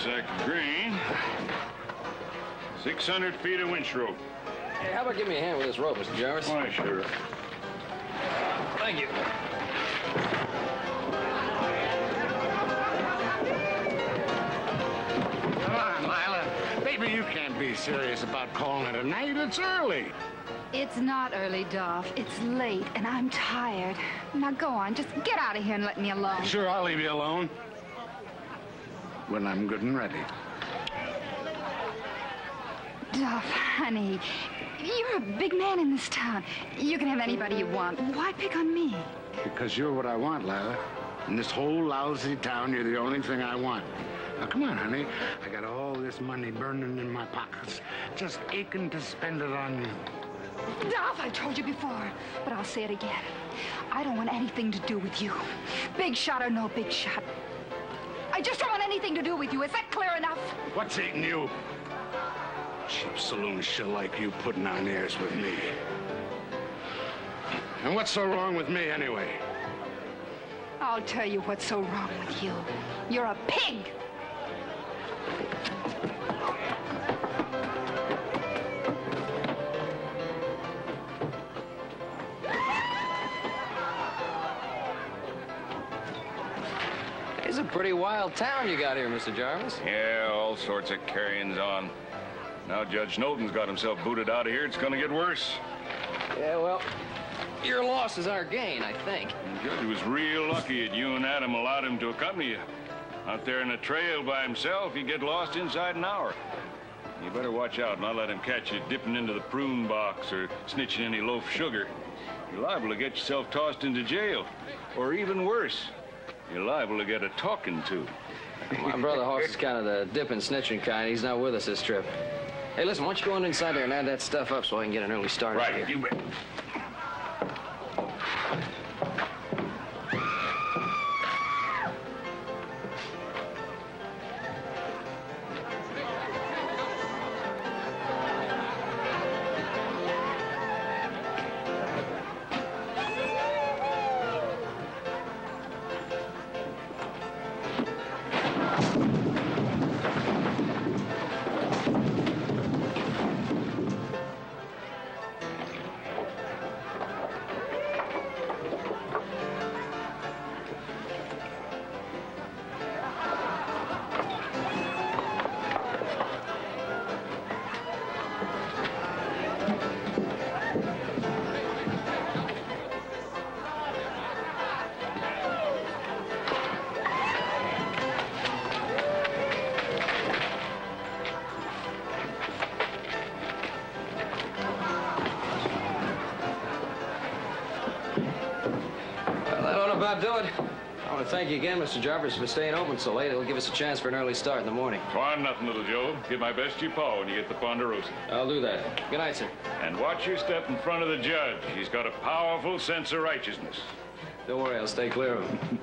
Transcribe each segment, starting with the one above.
sack of grain. 600 feet of winch rope. Hey, how about give me a hand with this rope, Mr. Jarvis? Why, sure. Thank you. Come on, Lila. Baby, you can't be serious about calling it a night. It's early. It's not early, Dolph. It's late, and I'm tired. Now go on. Just get out of here and let me alone. Sure, I'll leave you alone. When I'm good and ready. Dolph, honey, you're a big man in this town. You can have anybody you want. Why pick on me? Because you're what I want, Lila. In this whole lousy town, you're the only thing I want. Now, come on, honey. I got all this money burning in my pockets, just aching to spend it on you. Dolph, I told you before, but I'll say it again. I don't want anything to do with you. Big shot or no big shot. I just don't want anything to do with you. Is that clear enough? What's eating you? Cheap saloon shill like you putting on airs with me. And what's so wrong with me, anyway? I'll tell you what's so wrong with you. You're a pig! It's a pretty wild town you got here, Mr. Jarvis. Yeah, all sorts of carryings on. Now Judge Snowden's got himself booted out of here. It's gonna get worse. Yeah, well, your loss is our gain, I think. The judge was real lucky that you and Adam allowed him to accompany you. Out there in the trail by himself, he'd get lost inside an hour. You better watch out, not let him catch you dipping into the prune box or snitching any loaf sugar. You're liable to get yourself tossed into jail. Or even worse, you're liable to get a talking to. My brother Hoss is kind of the dipping, snitching kind. He's not with us this trip. Hey, listen, why don't you go on inside there and add that stuff up so I can get an early start Right, here. you bet. About do it. I want to thank you again, Mr. Jarvis, for staying open so late. It'll give us a chance for an early start in the morning. Why, nothing, little Joe. Give my best to your pa when you get the Ponderosa. I'll do that. Good night, sir. And watch your step in front of the judge. He's got a powerful sense of righteousness. Don't worry, I'll stay clear of him.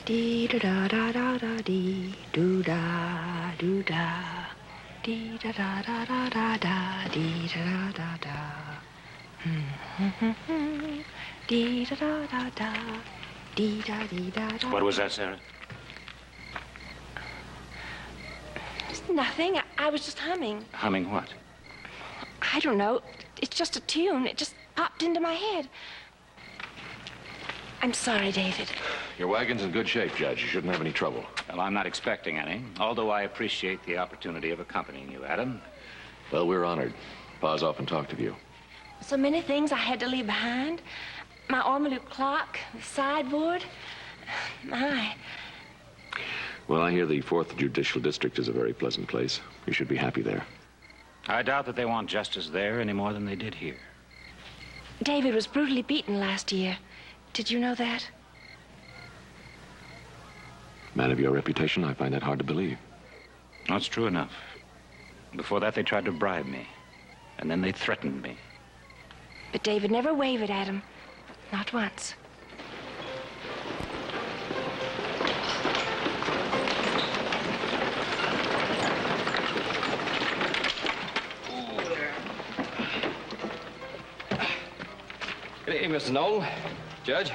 Dee da da da da da dee doo da doo da Dee da da da da da da, dee da da da da. Dee da da da da, dee da dee da da. What was that, Sarah? It's nothing. I was just humming. Humming what? I don't know. It's just a tune. It just popped into my head. I'm sorry, David. Your wagon's in good shape, Judge. You shouldn't have any trouble. Well, I'm not expecting any, although I appreciate the opportunity of accompanying you, Adam. Well, we're honored. Pa's often talked of you. So many things I had to leave behind. My ormolu clock, the sideboard. My. Well, I hear the 4th Judicial District is a very pleasant place. You should be happy there. I doubt that they want justice there any more than they did here. David was brutally beaten last year. Did you know that? Man of your reputation, I find that hard to believe. That's true enough. Before that, they tried to bribe me. And then they threatened me. But David never wavered, Adam. Not once. Hey, Mr. Nolan. Judge.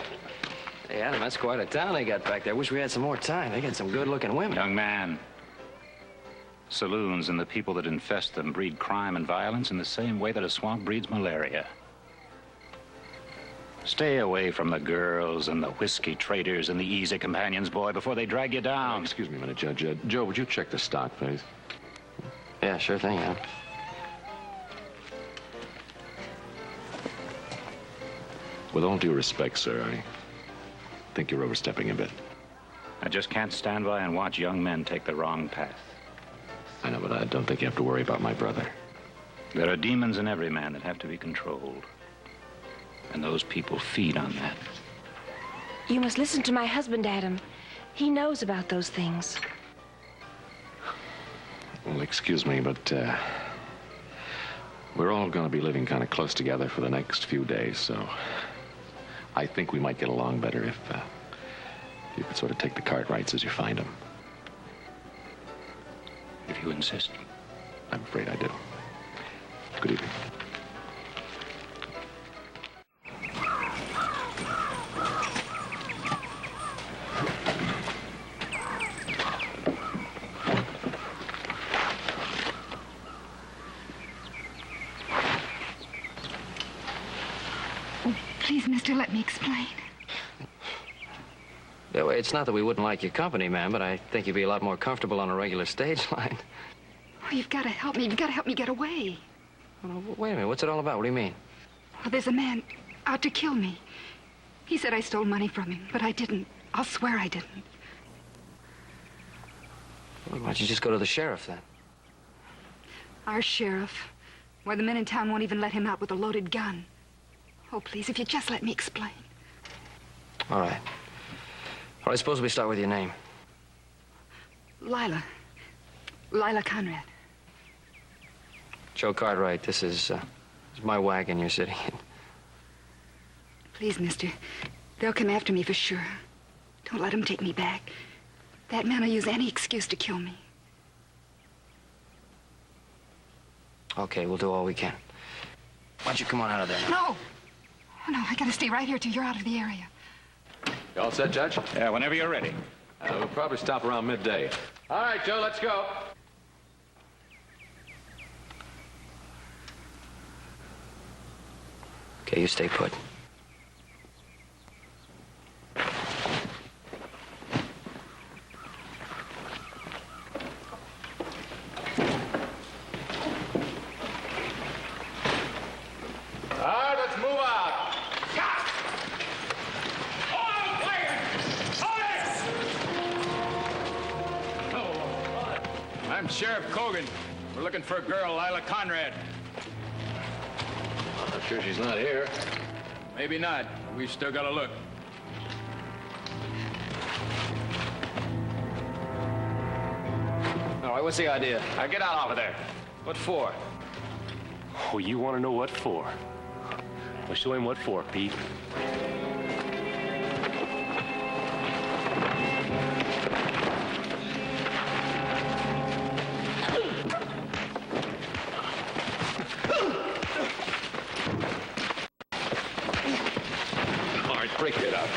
Hey, Adam, that's quite a town they got back there. Wish we had some more time. They got some good-looking women. Young man, saloons and the people that infest them breed crime and violence in the same way that a swamp breeds malaria. Stay away from the girls and the whiskey traders and the easy companions, boy, before they drag you down. Excuse me a minute, Judge. Joe, would you check the stock, please? Yeah, sure thing, Adam. With all due respect, sir, I think you're overstepping a bit. I just can't stand by and watch young men take the wrong path. I know, but I don't think you have to worry about my brother. There are demons in every man that have to be controlled. And those people feed on that. You must listen to my husband, Adam. He knows about those things. Well, excuse me, but we're all going to be living kind of close together for the next few days, so I think we might get along better if you could sort of take the cart rights as you find them. If you insist. I'm afraid I do. Good evening. Please, mister, let me explain. Yeah, well, it's not that we wouldn't like your company, ma'am, but I think you'd be a lot more comfortable on a regular stage line. Oh, you've got to help me. You've got to help me get away. Well, wait a minute. What's it all about? What do you mean? Well, there's a man out to kill me. He said I stole money from him, but I didn't. I'll swear I didn't. Well, why don't you just go to the sheriff, then? Our sheriff. Why, the men in town won't even let him out with a loaded gun. Oh, please, if you just let me explain. All right. All right, suppose we start with your name. Lila. Lila Conrad. Joe Cartwright, this is my wagon you're sitting in. Please, mister. They'll come after me for sure. Don't let them take me back. That man will use any excuse to kill me. Okay, we'll do all we can. Why don't you come on out of there now? No! Oh, no, I gotta stay right here till you're out of the area. You all set, Judge? Yeah, whenever you're ready. We'll probably stop around midday. All right, Joe, let's go. Okay, you stay put. I'm Sheriff Cogan. We're looking for a girl, Lila Conrad. I'm sure she's not here. Maybe not. We've still got to look. All right, what's the idea? Now get out off of there. What for? Oh, you want to know what for? I'll show him what for, Pete. quick. Get out.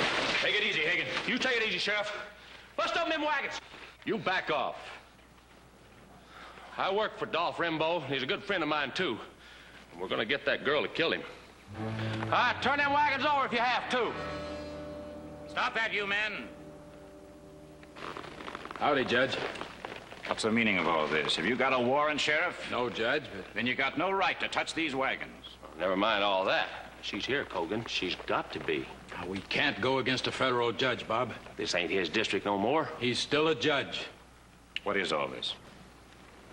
Take it easy, Hagen. You take it easy, Sheriff. Bust open them wagons. You back off. I work for Dolph Rimbaud. He's a good friend of mine, too. And we're gonna get that girl that killed him. All right, turn them wagons over if you have to. Stop that, you men. Howdy, Judge. What's the meaning of all this? Have you got a warrant, Sheriff? No, Judge, but... Then you got no right to touch these wagons. Never mind all that. She's here, Cogan. She's got to be. Now, we can't go against a federal judge, Bob. This ain't his district no more. He's still a judge. What is all this?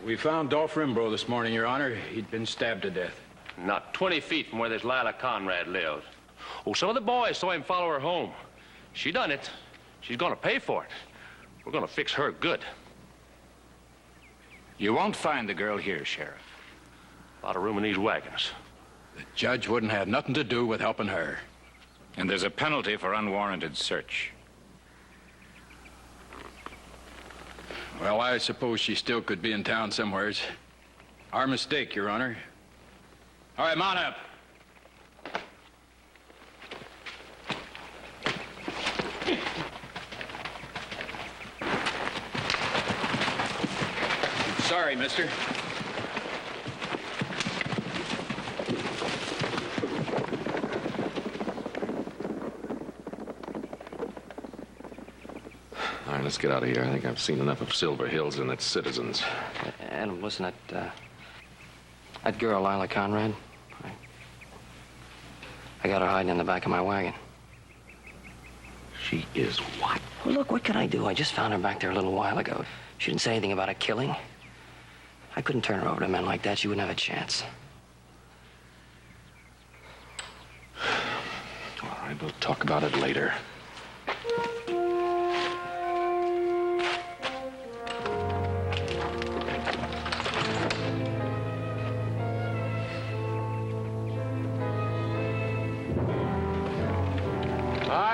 We found Dolph Rimbaud this morning, Your Honor. He'd been stabbed to death. Not 20 feet from where this Lila Conrad lived. Oh, some of the boys saw him follow her home. She done it. She's gonna pay for it. We're gonna fix her good. You won't find the girl here, Sheriff. A lot of room in these wagons. The judge wouldn't have nothing to do with helping her. And there's a penalty for unwarranted search. Well, I suppose she still could be in town somewheres. Our mistake, Your Honor. All right, mount up. Sorry, mister. All right, let's get out of here. I think I've seen enough of Silver Hills and its citizens. Adam, listen, that girl, Lila Conrad, I got her hiding in the back of my wagon. She is what? Well, look, what could I do? I just found her back there a little while ago. She didn't say anything about a killing. I couldn't turn her over to men like that. She wouldn't have a chance. All right, we'll talk about it later.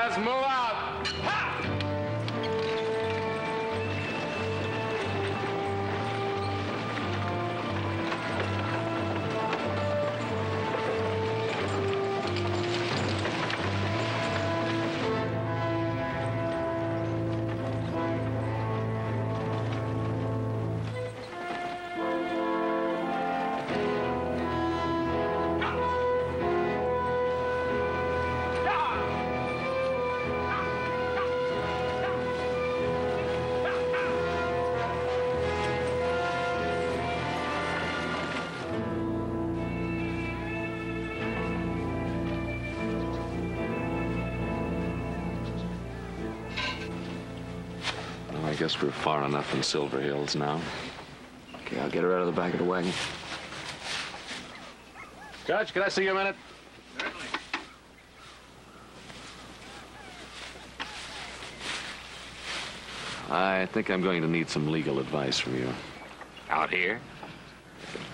Let's move out. I guess we're far enough from Silver Hills now. Okay, I'll get her out of the back of the wagon. Judge, can I see you a minute? I think I'm going to need some legal advice from you. Out here?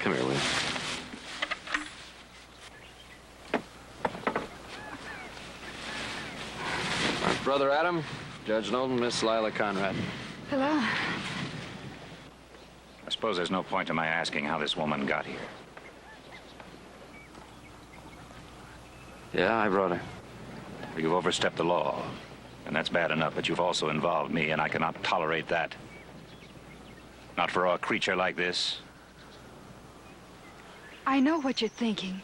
Come here, will you? Brother Adam, Judge Knowlton, Miss Lila Conrad. Hello. I suppose there's no point to my asking how this woman got here. Yeah, I brought her. You've overstepped the law, and that's bad enough, but you've also involved me, and I cannot tolerate that. Not for a creature like this. I know what you're thinking.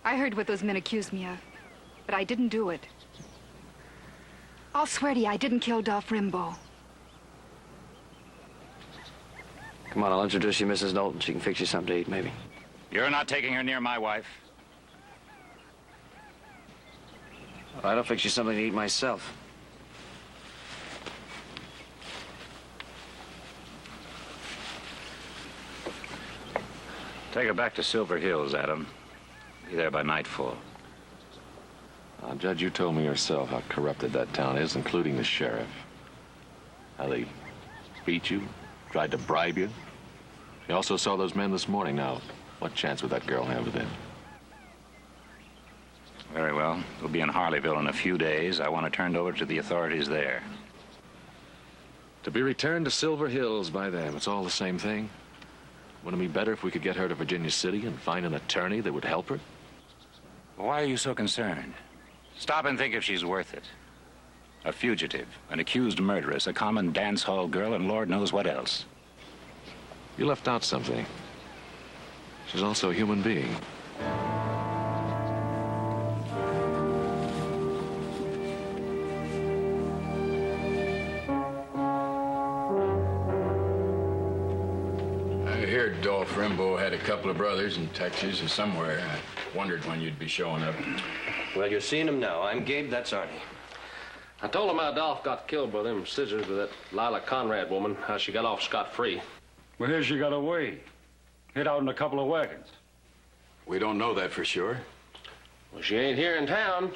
I heard what those men accused me of, but I didn't do it. I'll swear to you, I didn't kill Dolph Rimbaud. Come on, I'll introduce you, Mrs. Knowlton. She can fix you something to eat, maybe. You're not taking her near my wife. All right, I'll fix you something to eat myself. Take her back to Silver Hills, Adam. Be there by nightfall. Judge, you told me yourself how corrupted that town is, including the sheriff. How they beat you, tried to bribe you. You also saw those men this morning. Now, what chance would that girl have with them? Very well. We'll be in Harleyville in a few days. I want it turned over to the authorities there. To be returned to Silver Hills by them. It's all the same thing. Wouldn't it be better if we could get her to Virginia City and find an attorney that would help her? Why are you so concerned? Stop and think if she's worth it. A fugitive, an accused murderess, a common dance hall girl, and Lord knows what else. You left out something. She's also a human being. I heard Dolph Rimbaud had a couple of brothers in Texas or somewhere. I wondered when you'd be showing up. Well, you're seeing him now. I'm Gabe, that's Arnie. I told him how Dolph got killed by them scissors with that Lila Conrad woman, how she got off scot-free. Well, here she got away. Hid out in a couple of wagons. We don't know that for sure. Well, she ain't here in town.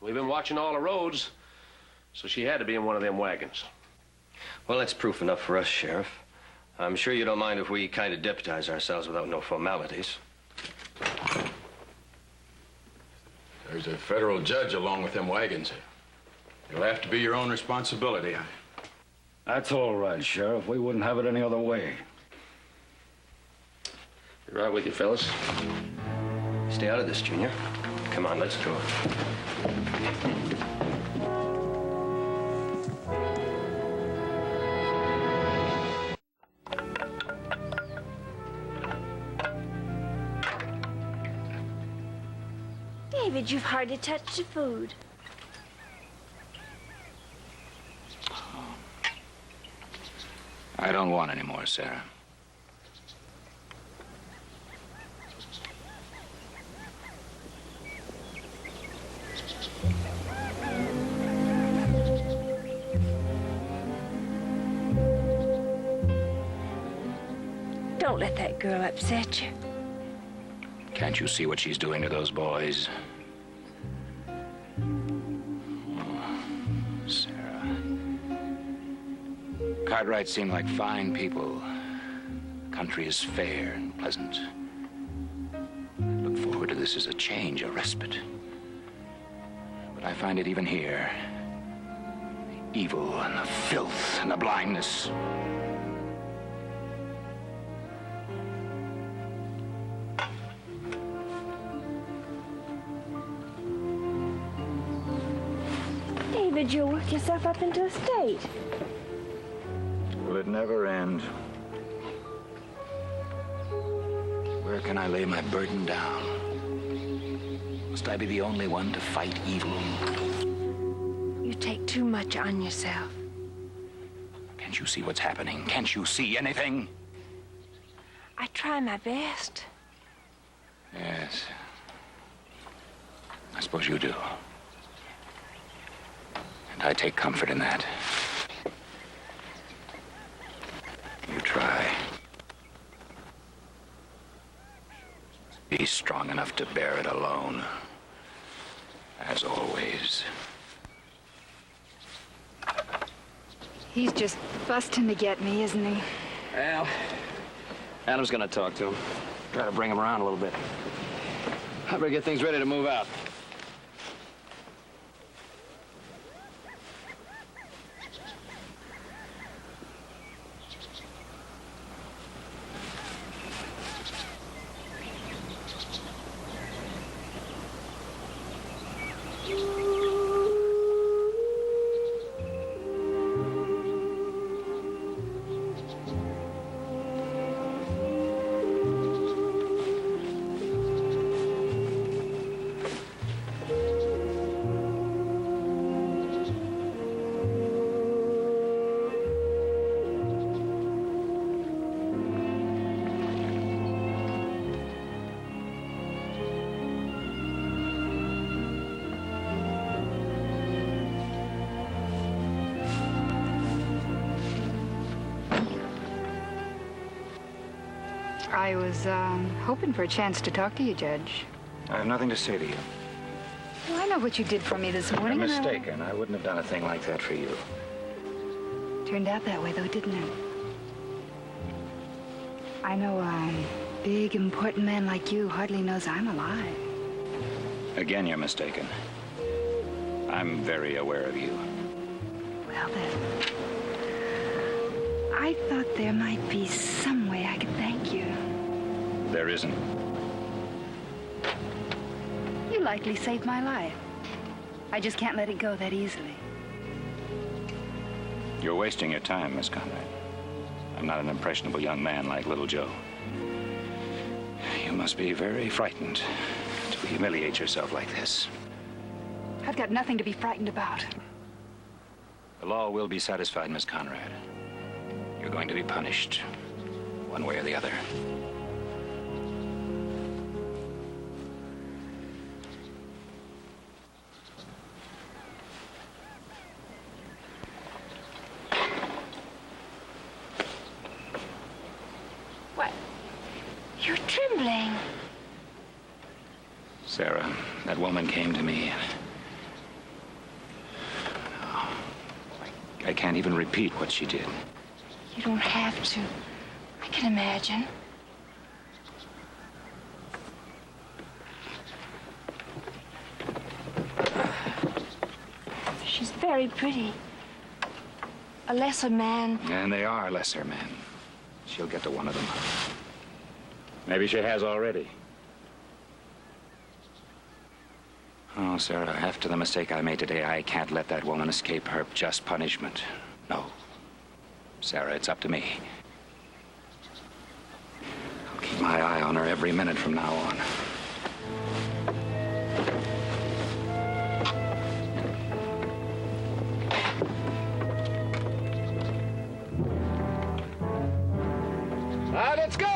We've been watching all the roads, so she had to be in one of them wagons. Well, that's proof enough for us, Sheriff. I'm sure you don't mind if we kind of deputize ourselves without no formalities. There's a federal judge along with them wagons. You'll have to be your own responsibility. That's all right, Sheriff. We wouldn't have it any other way. Be right with you, fellas. Stay out of this, Junior. Come on, let's go. David, you've hardly touched the food. I don't want any more, Sarah. Don't let that girl upset you. Can't you see what she's doing to those boys? Cartwrights seem like fine people. The country is fair and pleasant. I look forward to this as a change, a respite. But I find it even here. The evil and the filth and the blindness. David, you'll work yourself up into a state. Will it never end? Where can I lay my burden down? Must I be the only one to fight evil? You take too much on yourself. Can't you see what's happening? Can't you see anything? I try my best. Yes. I suppose you do. And I take comfort in that. You try. Be strong enough to bear it alone. As always. He's just busting to get me, isn't he? Well, Adam's gonna talk to him. Try to bring him around a little bit. I better get things ready to move out. I was hoping for a chance to talk to you, Judge. I have nothing to say to you. Well, I know what you did for me this morning. You're mistaken. I wouldn't have done a thing like that for you. Turned out that way, though, didn't it? I know a big, important man like you hardly knows I'm alive. Again, you're mistaken. I'm very aware of you. Well, then, I thought there might be some way I could thank you. There isn't. You likely saved my life. I just can't let it go that easily. You're wasting your time, Miss Conrad. I'm not an impressionable young man like Little Joe. You must be very frightened to humiliate yourself like this. I've got nothing to be frightened about. The law will be satisfied, Miss Conrad. You're going to be punished, one way or the other. What? You're trembling. Sarah, that woman came to me. I can't even repeat what she did. You don't have to. I can imagine. She's very pretty. A lesser man. And they are lesser men. She'll get to one of them. Maybe she has already. Oh, Sarah, after the mistake I made today, I can't let that woman escape her just punishment. No. Sarah, it's up to me. I'll keep my eye on her every minute from now on. Let's go!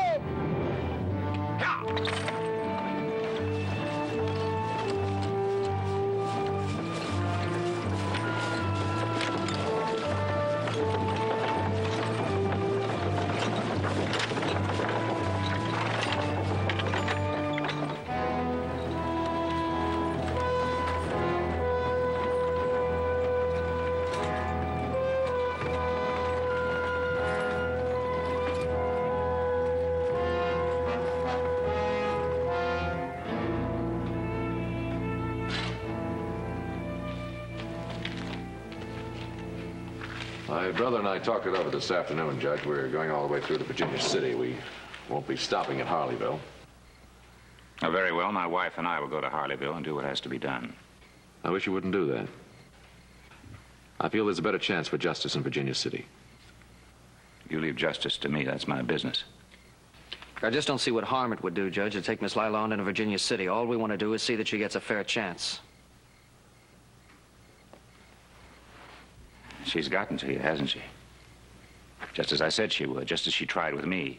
My brother and I talked it over this afternoon, Judge. We're going all the way through to Virginia City. We won't be stopping at Harleyville. Oh, very well. My wife and I will go to Harleyville and do what has to be done. I wish you wouldn't do that. I feel there's a better chance for justice in Virginia City. You leave justice to me. That's my business. I just don't see what harm it would do, Judge, to take Miss Lila on into Virginia City. All we want to do is see that she gets a fair chance. She's gotten to you, hasn't she? Just as I said she would, just as she tried with me.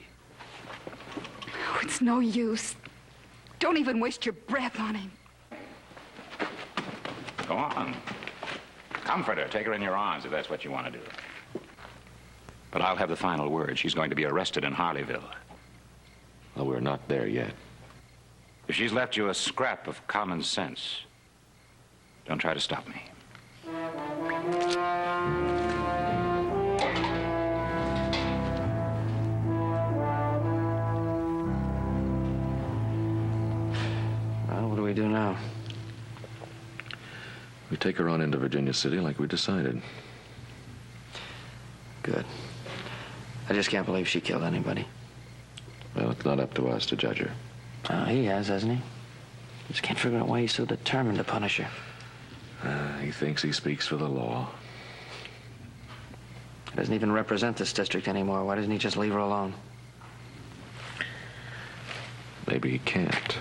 Oh, it's no use. Don't even waste your breath on him. Go on. Comfort her. Take her in your arms if that's what you want to do. But I'll have the final word. She's going to be arrested in Harleyville. Well, we're not there yet. If she's left you a scrap of common sense, don't try to stop me. Well, what do we do now? We take her on into Virginia City like we decided. Good. I just can't believe she killed anybody. Well, it's not up to us to judge her. He has, hasn't he? Just can't figure out why he's so determined to punish her. He thinks he speaks for the law. He doesn't even represent this district anymore. Why doesn't he just leave her alone? Maybe he can't.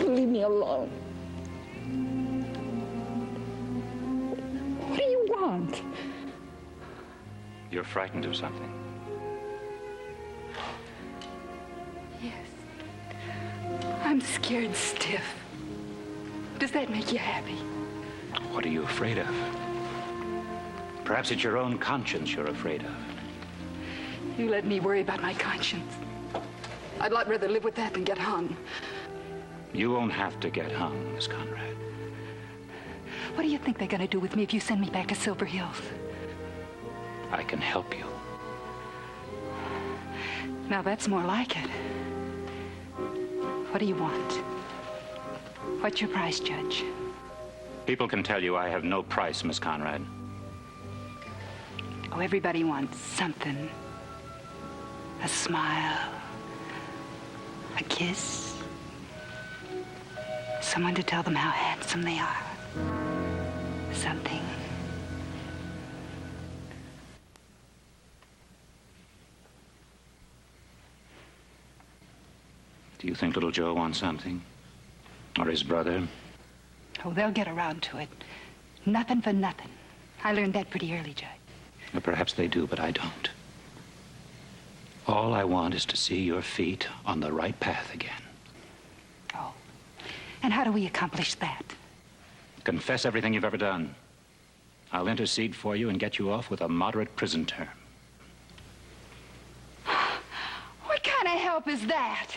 Leave me alone. What do you want? You're frightened of something. Yes. I'm scared stiff. Does that make you happy? What are you afraid of? Perhaps it's your own conscience you're afraid of. You let me worry about my conscience. I'd a lot rather live with that than get hung. You won't have to get hung, Miss Conrad. What do you think they're going to do with me if you send me back to Silver Hills? I can help you. Now that's more like it. What do you want? What's your price, Judge? People can tell you I have no price, Miss Conrad. Oh, everybody wants something. A smile, A kiss. Someone to tell them how handsome they are. Something. Do you think little Joe wants something? Or his brother? Oh, they'll get around to it. Nothing for nothing. I learned that pretty early, Judge. Well, perhaps they do, but I don't. All I want is to see your feet on the right path again. Oh. And how do we accomplish that? Confess everything you've ever done. I'll intercede for you and get you off with a moderate prison term. What kind of help is that?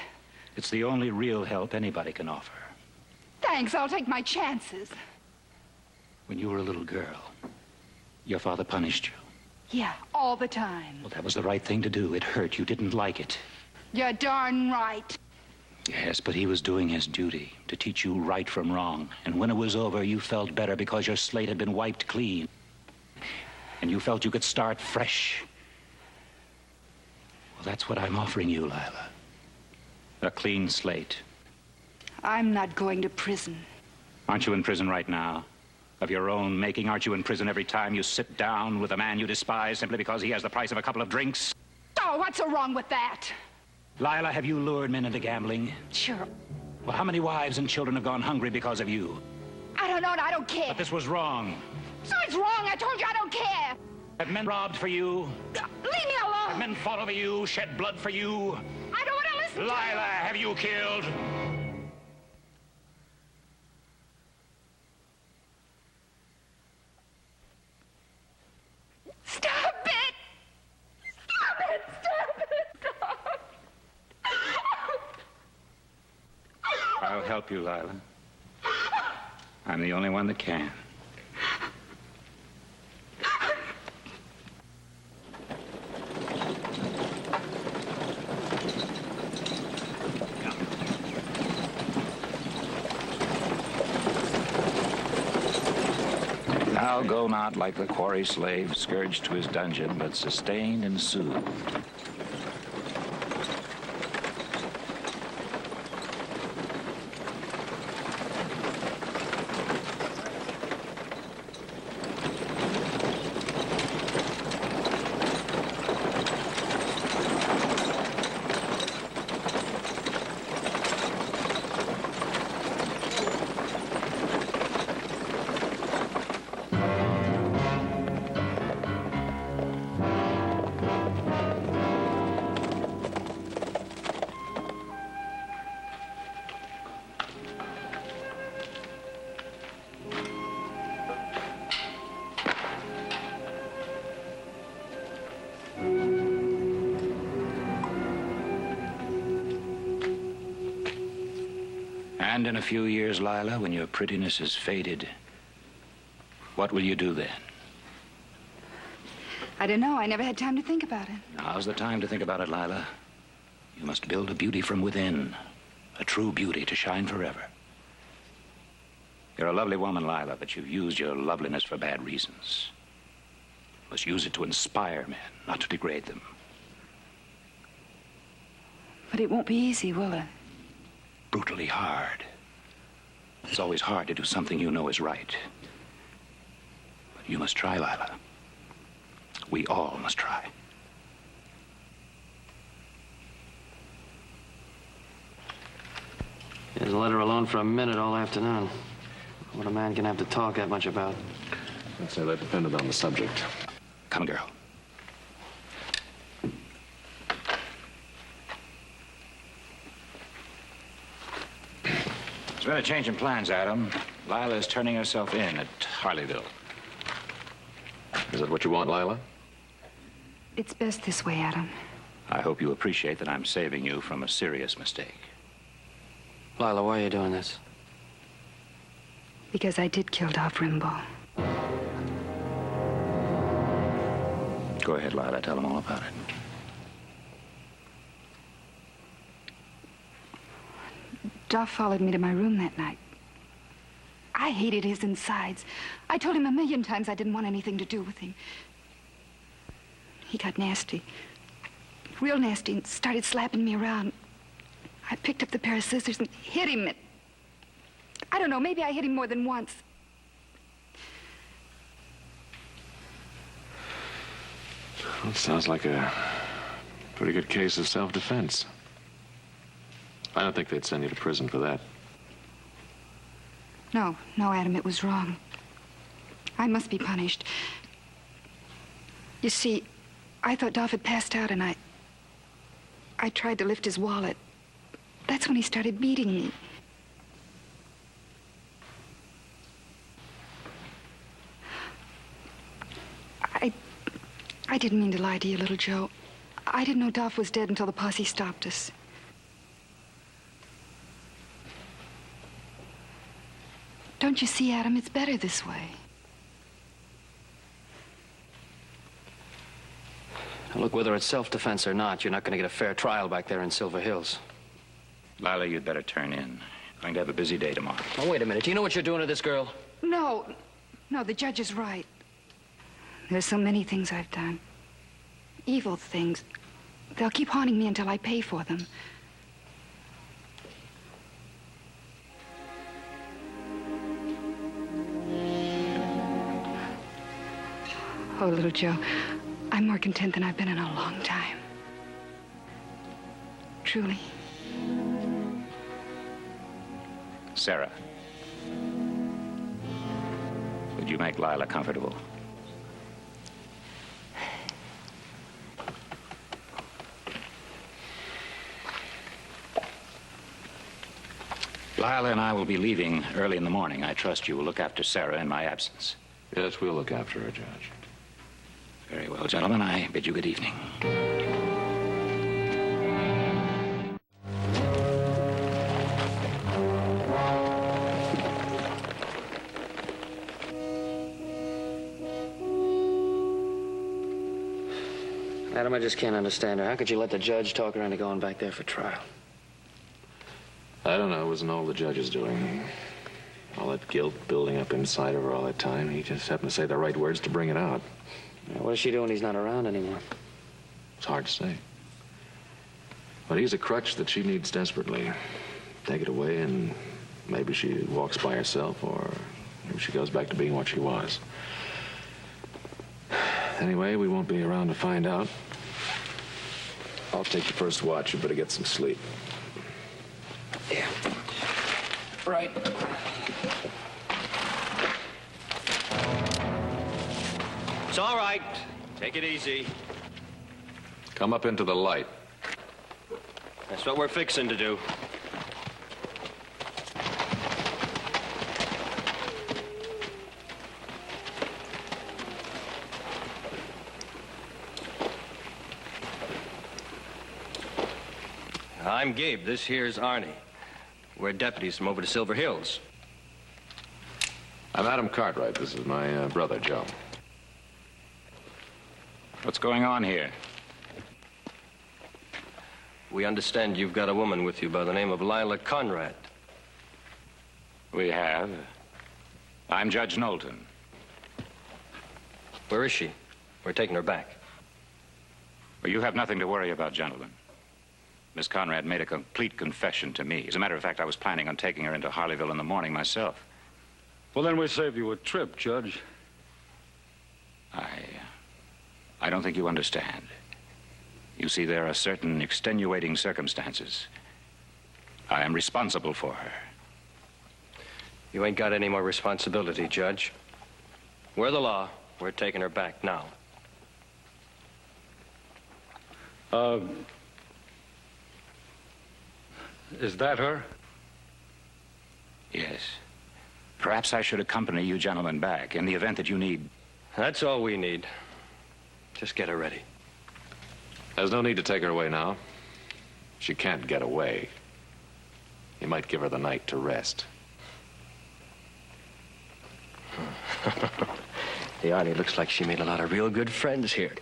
It's the only real help anybody can offer. Thanks, I'll take my chances. When you were a little girl, your father punished you. Yeah, all the time. Well, that was the right thing to do. It hurt. You didn't like it. You're darn right. Yes, but he was doing his duty to teach you right from wrong. And when it was over, you felt better because your slate had been wiped clean. And you felt you could start fresh. Well, that's what I'm offering you, Lila. A clean slate. I'm not going to prison. Aren't you in prison right now? Of your own making, aren't you in prison every time you sit down with a man you despise simply because he has the price of a couple of drinks? Oh, what's so wrong with that? Lila, have you lured men into gambling? Sure. Well, how many wives and children have gone hungry because of you? I don't know, and I don't care. But this was wrong. So it's wrong. I told you I don't care. Have men robbed for you? Leave me alone. Have men fought over you, shed blood for you? I don't want to listen to you. Lila, have you killed? Stop it! Stop it! Stop it! Stop! I'll help you, Lila. I'm the only one that can. Now go not like the quarry slave, scourged to his dungeon, but sustained and soothed. And in a few years, Lila, when your prettiness has faded, what will you do then? I don't know. I never had time to think about it. Now's the time to think about it, Lila. You must build a beauty from within, a true beauty to shine forever. You're a lovely woman, Lila, but you've used your loveliness for bad reasons. You must use it to inspire men, not to degrade them. But it won't be easy, will it? Brutally hard. It's always hard to do something you know is right. But you must try, Lila. We all must try. Just let her alone for a minute all afternoon. What a man can have to talk that much about. I'd say that depended on the subject. Come, girl. There's been a change in plans, Adam. Lila is turning herself in at Harleyville. Is that what you want, Lila? It's best this way, Adam. I hope you appreciate that I'm saving you from a serious mistake. Lila, why are you doing this? Because I did kill Dolph Rimbaugh. Go ahead, Lila. Tell them all about it. Dolph followed me to my room that night. I hated his insides. I told him 1,000,000 times I didn't want anything to do with him. He got nasty. Real nasty, and started slapping me around. I picked up the pair of scissors and hit him. I don't know, maybe I hit him more than once. Well, it sounds like a pretty good case of self-defense. I don't think they'd send you to prison for that. No, Adam, it was wrong. I must be punished. You see, I thought Dolph had passed out, and I tried to lift his wallet. That's when he started beating me. I didn't mean to lie to you, little Joe. I didn't know Dolph was dead until the posse stopped us. Don't you see, Adam? It's better this way. Now, look, whether it's self-defense or not, you're not going to get a fair trial back there in Silver Hills. Lila, you'd better turn in. Going to have a busy day tomorrow. Oh, wait a minute. Do you know what you're doing to this girl? No, the judge is right. There's so many things I've done. Evil things. They'll keep haunting me until I pay for them. Oh, little Joe, I'm more content than I've been in a long time. Truly. Sarah, would you make Lila comfortable? Lila and I will be leaving early in the morning. I trust you will look after Sarah in my absence. Yes, we'll look after her, Judge. Very well, gentlemen. I bid you good evening. Adam, I just can't understand her. How could you let the judge talk her into going back there for trial? I don't know. It wasn't all the judge's doing. All that guilt building up inside of her all that time. He just happened to say the right words to bring it out. What is she doing? He's not around anymore. It's hard to say. But he's a crutch that she needs desperately. Take it away and maybe she walks by herself, or maybe she goes back to being what she was. Anyway, we won't be around to find out. I'll take the first watch. You better get some sleep. Yeah. Right. It's all right. Take it easy. Come up into the light. That's what we're fixing to do. I'm Gabe. This here's Arnie. We're deputies from over to Silver Hills. I'm Adam Cartwright. This is my brother, Joe. What's going on here? We understand you've got a woman with you by the name of Lila Conrad. We have. I'm Judge Knowlton. Where is she? We're taking her back. Well, you have nothing to worry about, gentlemen. Miss Conrad made a complete confession to me. As a matter of fact, I was planning on taking her into Harleyville in the morning myself. Well, then we saved you a trip, Judge. I don't think you understand. You see, there are certain extenuating circumstances. I am responsible for her. You ain't got any more responsibility, Judge. We're the law. We're taking her back now. Is that her? Yes. Perhaps I should accompany you gentlemen back in the event that you need... That's all we need. Just get her ready. There's no need to take her away now. She can't get away. You might give her the night to rest. The Arnie looks like she made a lot of real good friends here.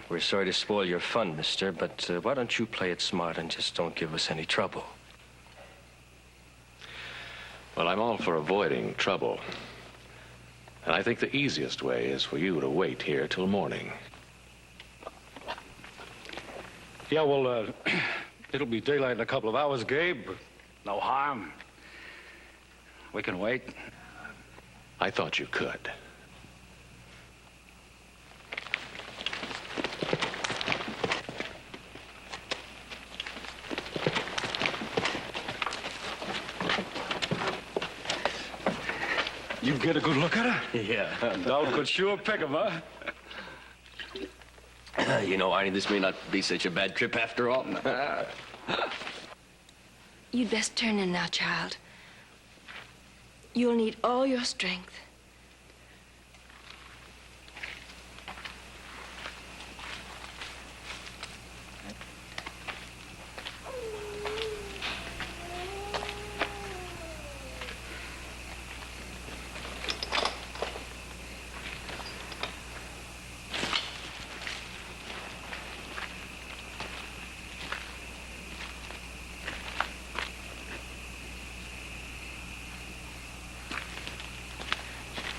We're sorry to spoil your fun, mister, but why don't you play it smart and just don't give us any trouble? Well, I'm all for avoiding trouble. And I think the easiest way is for you to wait here till morning. Yeah, well, it'll be daylight in a couple of hours, Gabe. No harm. We can wait. I thought you could. You get a good look at her? Yeah. Dowd could sure pick him, huh? You know, Arnie, this may not be such a bad trip after all. You'd best turn in now, child. You'll need all your strength.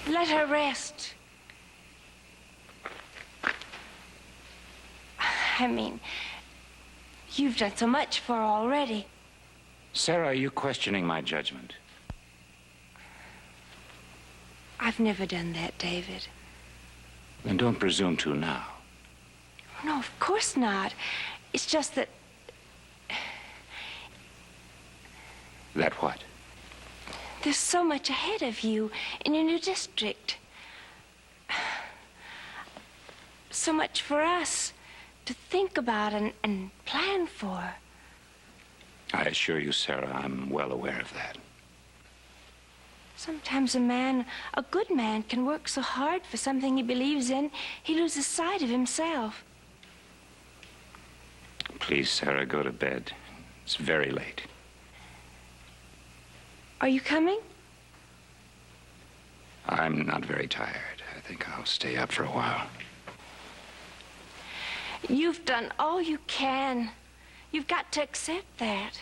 Let her rest. I mean, you've done so much for her already. Sarah, are you questioning my judgment? I've never done that, David. Then don't presume to now. No, of course not. It's just that... That what? There's so much ahead of you in your new district. So much for us to think about and plan for. I assure you, Sarah, I'm well aware of that. Sometimes a good man, can work so hard for something he believes in, he loses sight of himself. Please, Sarah, go to bed. It's very late. Are you coming? I'm not very tired. I think I'll stay up for a while. You've done all you can. You've got to accept that.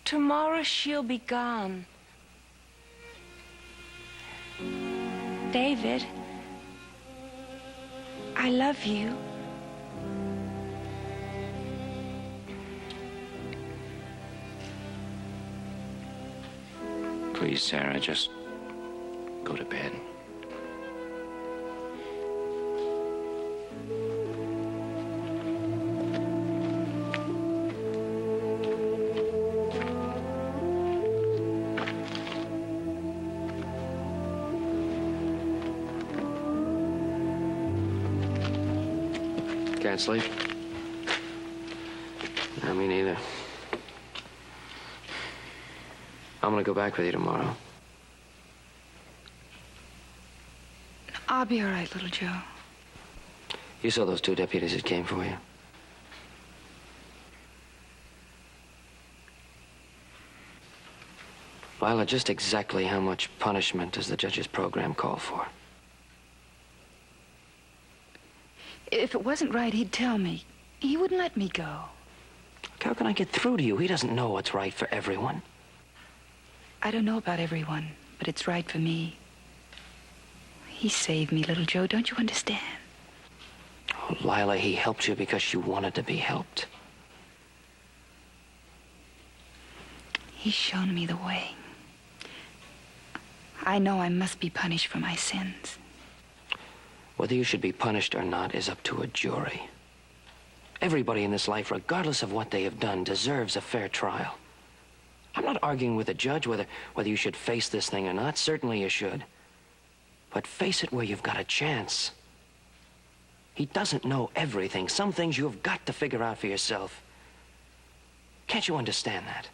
Tomorrow she'll be gone. David, I love you. Please, Sarah, just go to bed. Can't sleep? No, me neither. I'm gonna go back with you tomorrow. I'll be all right, little Joe. You saw those two deputies that came for you. Lila, just exactly how much punishment does the judge's program call for? If it wasn't right, he'd tell me. He wouldn't let me go. How can I get through to you? He doesn't know what's right for everyone. I don't know about everyone, but it's right for me. He saved me, little Joe. Don't you understand? Oh, Lila, he helped you because you wanted to be helped. He's shown me the way. I know I must be punished for my sins. Whether you should be punished or not is up to a jury. Everybody in this life, regardless of what they have done, deserves a fair trial. I'm not arguing with a judge whether you should face this thing or not. Certainly you should. But face it where you've got a chance. He doesn't know everything. Some things you've got to figure out for yourself. Can't you understand that?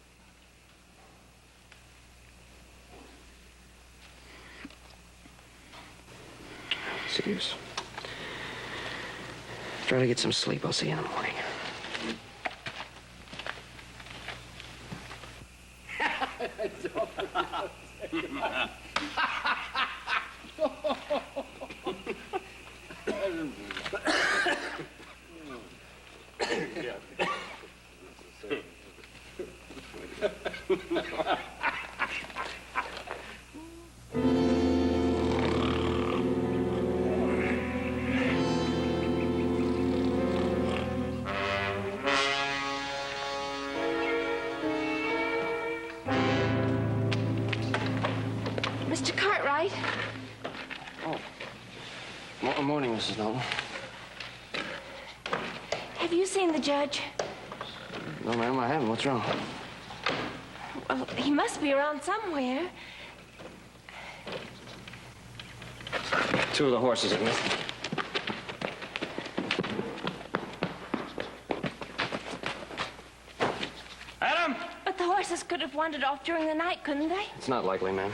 Serious. Try to get some sleep. I'll see you in the morning. Mr. Cartwright. Oh. Morning, Mrs. Knowlton. Have you seen the judge? No, ma'am, I haven't. What's wrong? Well, he must be around somewhere. Two of the horses are missing. Adam! But the horses could have wandered off during the night, couldn't they? It's not likely, ma'am.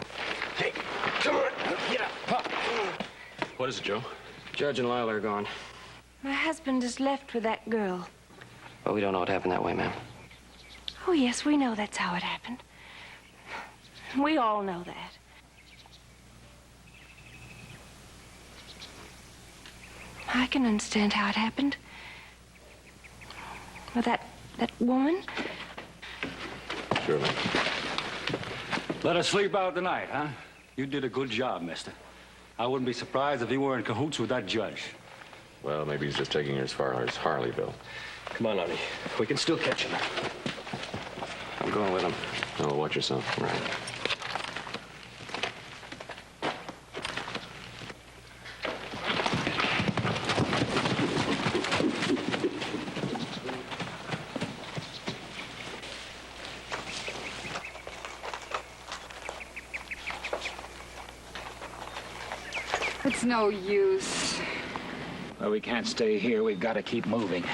Hey, come on. Get up. Pop. What is it, Joe? Judge and Lila are gone. My husband is left with that girl. But we don't know what happened that way, ma'am. Oh, yes, we know that's how it happened. We all know that. I can understand how it happened. With that woman. Surely. Let us sleep out the night, huh? You did a good job, mister. I wouldn't be surprised if you were in cahoots with that judge. Well, maybe he's just taking her as far as Harleyville. Come on, Arnie. We can still catch him. I'm going with him. Oh, watch yourself. Right. It's no use. Well, we can't stay here. We've got to keep moving.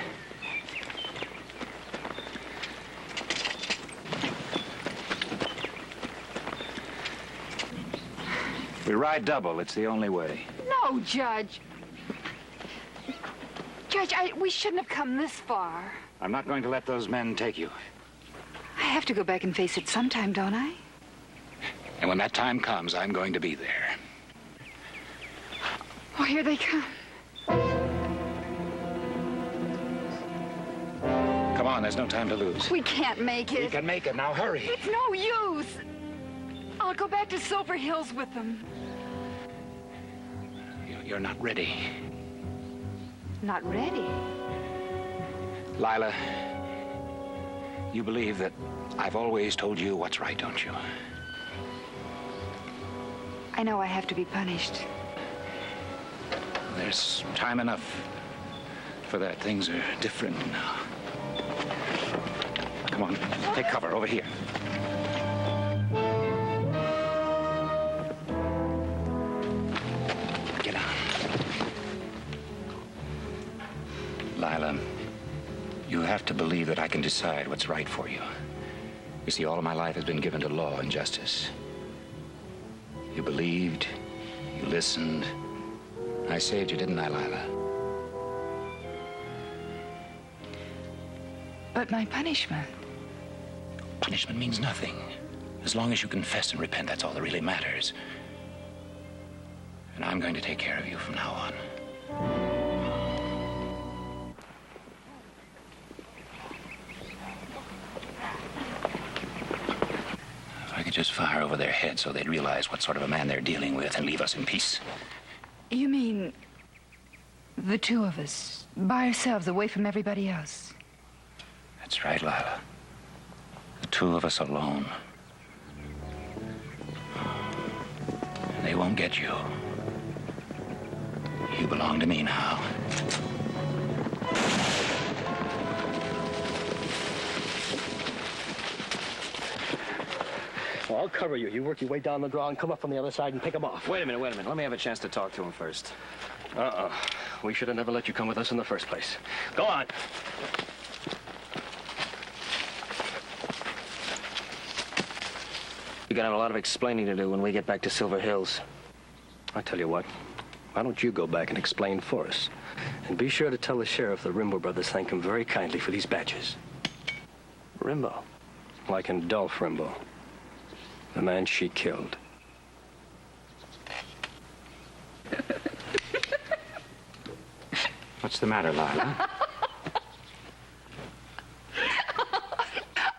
We ride double. It's the only way. No, Judge. Judge, we shouldn't have come this far. I'm not going to let those men take you. I have to go back and face it sometime, don't I? And when that time comes, I'm going to be there. Oh, here they come. Come on, there's no time to lose. We can't make it. We can make it. Now hurry. It's no use. I'll go back to Silver Hills with them. You're not ready. Not ready? Lila, you believe that I've always told you what's right, don't you? I know I have to be punished. There's time enough for that. Things are different now. Come on, take cover over here. Get on. Lila, you have to believe that I can decide what's right for you. You see, all of my life has been given to law and justice. You believed, you listened. I saved you, didn't I, Lila? But my punishment? Punishment means nothing. As long as you confess and repent, that's all that really matters. And I'm going to take care of you from now on. If I could just fire over their heads so they'd realize what sort of a man they're dealing with and leave us in peace. You mean the two of us, by ourselves, away from everybody else? That's right, Lila. The two of us alone. They won't get you. You belong to me now. Well, I'll cover you. You work your way down the draw and come up from the other side and pick them off. Wait a minute. Let me have a chance to talk to him first. We should have never let you come with us in the first place. Go on. You're gonna have a lot of explaining to do when we get back to Silver Hills. I tell you what, why don't you go back and explain for us? And be sure to tell the sheriff the Rimbaud brothers thank him very kindly for these badges. Rimbaud? Like in Dolph Rimbaud, the man she killed. What's the matter, Lila?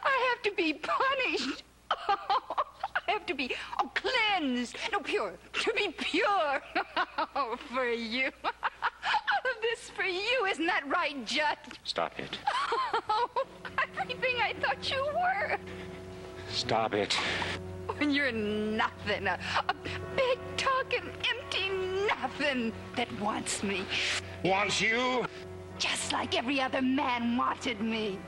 I have to be punished. I have to be cleansed. No, pure. To be pure. Oh, for you. All of this for you. Isn't that right, Judd? Stop it. Oh, everything I thought you were. Stop it. When you're nothing, a big talking, empty nothing that wants me. Wants you? Just like every other man wanted me.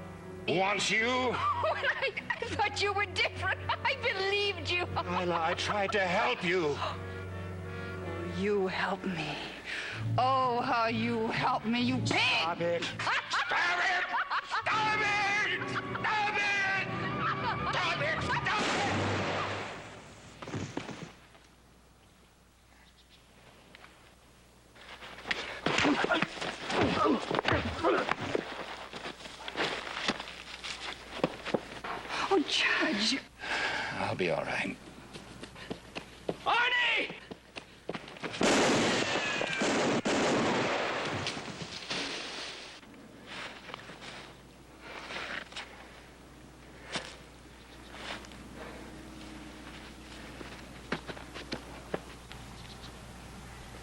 Wants you? I thought you were different. I believed you. Lila, I tried to help you. You helped me. Oh, how you helped me, you pig! Stop it! Stop it! Stop it! Stop it! Stop it! Stop it! Oh, Judge. I'll be all right. Arnie!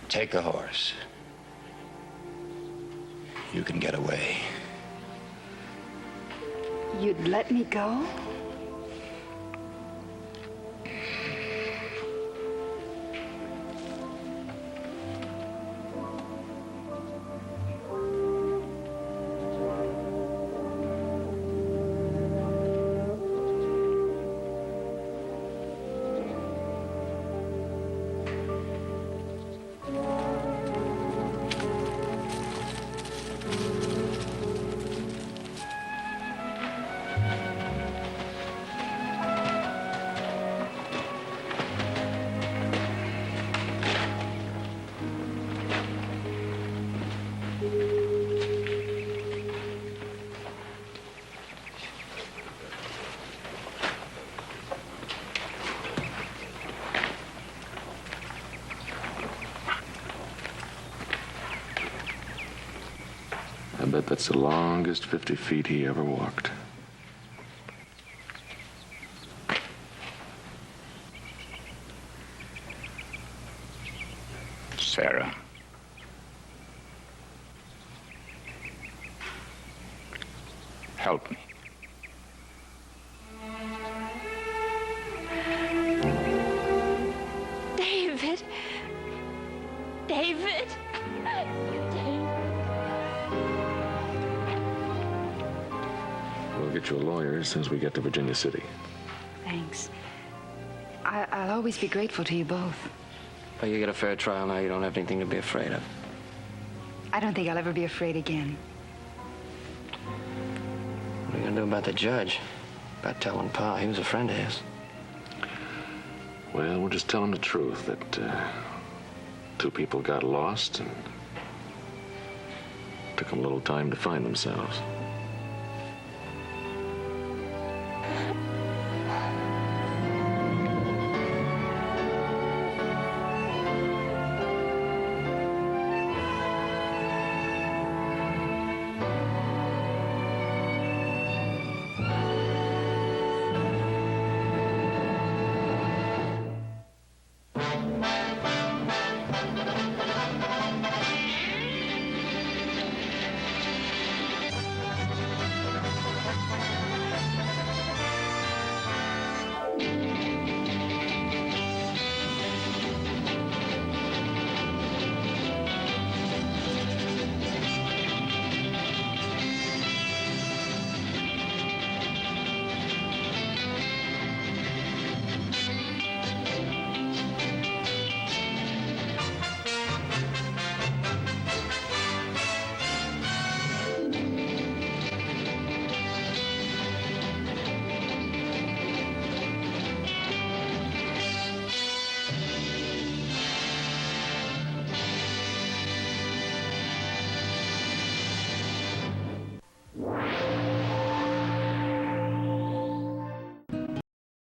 Take the horse. You can get away. You'd let me go? I bet that's the longest 50 feet he ever walked. Sarah. Help me. David. David. We'll get you a lawyer as soon as we get to Virginia City. Thanks. I'll always be grateful to you both. But you get a fair trial now. You don't have anything to be afraid of. I don't think I'll ever be afraid again. What are you gonna do about the judge? About telling Pa he was a friend of his. Well, we'll just tell him the truth, that two people got lost and took them a little time to find themselves.